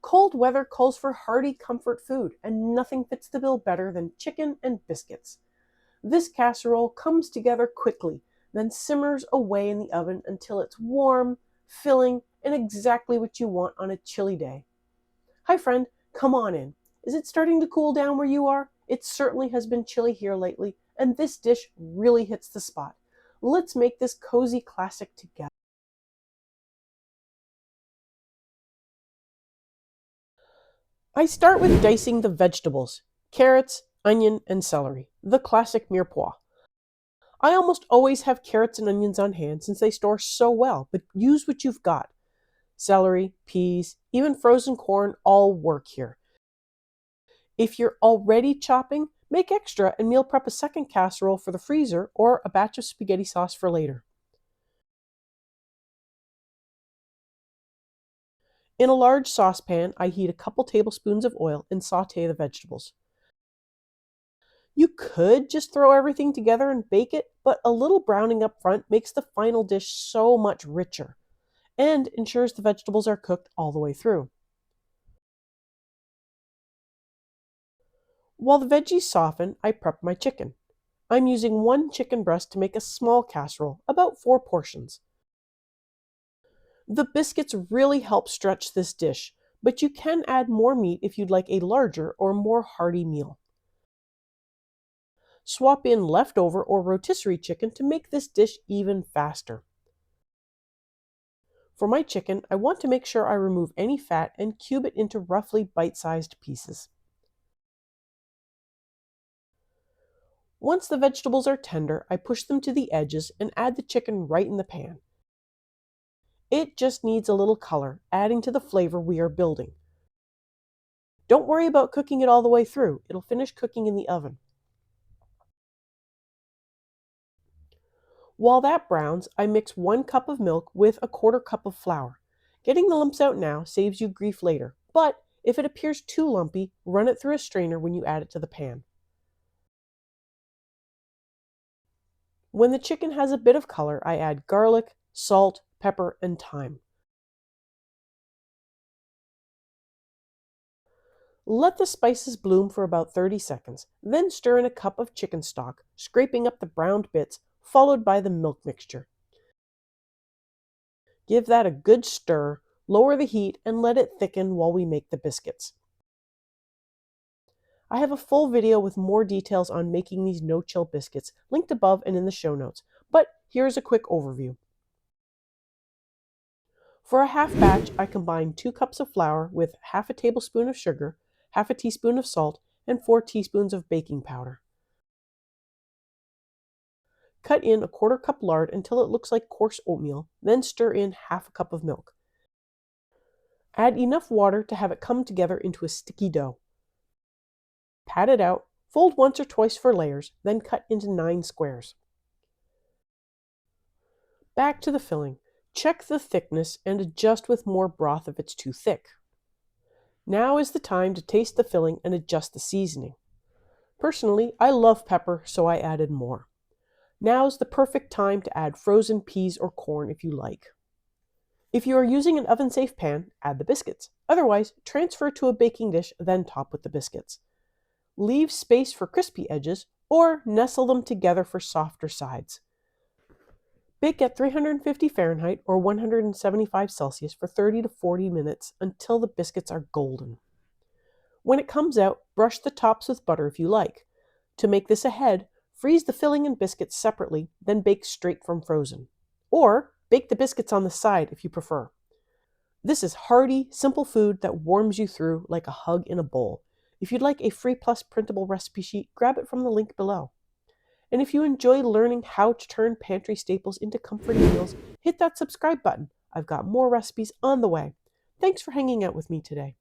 Cold weather calls for hearty comfort food, and nothing fits the bill better than chicken and biscuits. This casserole comes together quickly, then simmers away in the oven until it's warm, filling, and exactly what you want on a chilly day. Hi friend, come on in. Is it starting to cool down where you are? It certainly has been chilly here lately, and this dish really hits the spot. Let's make this cozy classic together. I start with dicing the vegetables, carrots, onion, and celery, the classic mirepoix. I almost always have carrots and onions on hand since they store so well, but use what you've got. Celery, peas, even frozen corn all work here. If you're already chopping, make extra and meal prep a second casserole for the freezer or a batch of spaghetti sauce for later. In a large saucepan, I heat a couple tablespoons of oil and saute the vegetables. You could just throw everything together and bake it, but a little browning up front makes the final dish so much richer and ensures the vegetables are cooked all the way through. While the veggies soften, I prep my chicken. I'm using one chicken breast to make a small casserole, about 4 portions. The biscuits really help stretch this dish, but you can add more meat if you'd like a larger or more hearty meal. Swap in leftover or rotisserie chicken to make this dish even faster. For my chicken, I want to make sure I remove any fat and cube it into roughly bite-sized pieces. Once the vegetables are tender, I push them to the edges and add the chicken right in the pan. It just needs a little color, adding to the flavor we are building. Don't worry about cooking it all the way through. It'll finish cooking in the oven. While that browns, I mix 1 cup of milk with a 1/4 cup of flour. Getting the lumps out now saves you grief later, but if it appears too lumpy, run it through a strainer when you add it to the pan. When the chicken has a bit of color, I add garlic, salt, pepper, and thyme. Let the spices bloom for about 30 seconds, then stir in a cup of chicken stock, scraping up the browned bits, followed by the milk mixture. Give that a good stir, lower the heat, and let it thicken while we make the biscuits. I have a full video with more details on making these no-chill biscuits, linked above and in the show notes, but here's a quick overview. For a half batch, I combine 2 cups of flour with half a tablespoon of sugar, half a teaspoon of salt, and 4 teaspoons of baking powder. Cut in a 1/4 cup lard until it looks like coarse oatmeal, then stir in half a cup of milk. Add enough water to have it come together into a sticky dough. Pat it out, fold once or twice for layers, then cut into 9 squares. Back to the filling. Check the thickness and adjust with more broth if it's too thick. Now is the time to taste the filling and adjust the seasoning. Personally, I love pepper, so I added more. Now's the perfect time to add frozen peas or corn if you like. If you are using an oven-safe pan, add the biscuits. Otherwise, transfer to a baking dish, then top with the biscuits. Leave space for crispy edges, or nestle them together for softer sides. Bake at 350 Fahrenheit or 175 Celsius for 30 to 40 minutes until the biscuits are golden. When it comes out, brush the tops with butter if you like. To make this ahead, freeze the filling and biscuits separately, then bake straight from frozen. Or bake the biscuits on the side if you prefer. This is hearty, simple food that warms you through like a hug in a bowl. If you'd like a free plus printable recipe sheet, grab it from the link below. And if you enjoy learning how to turn pantry staples into comforting meals, hit that subscribe button. I've got more recipes on the way. Thanks for hanging out with me today.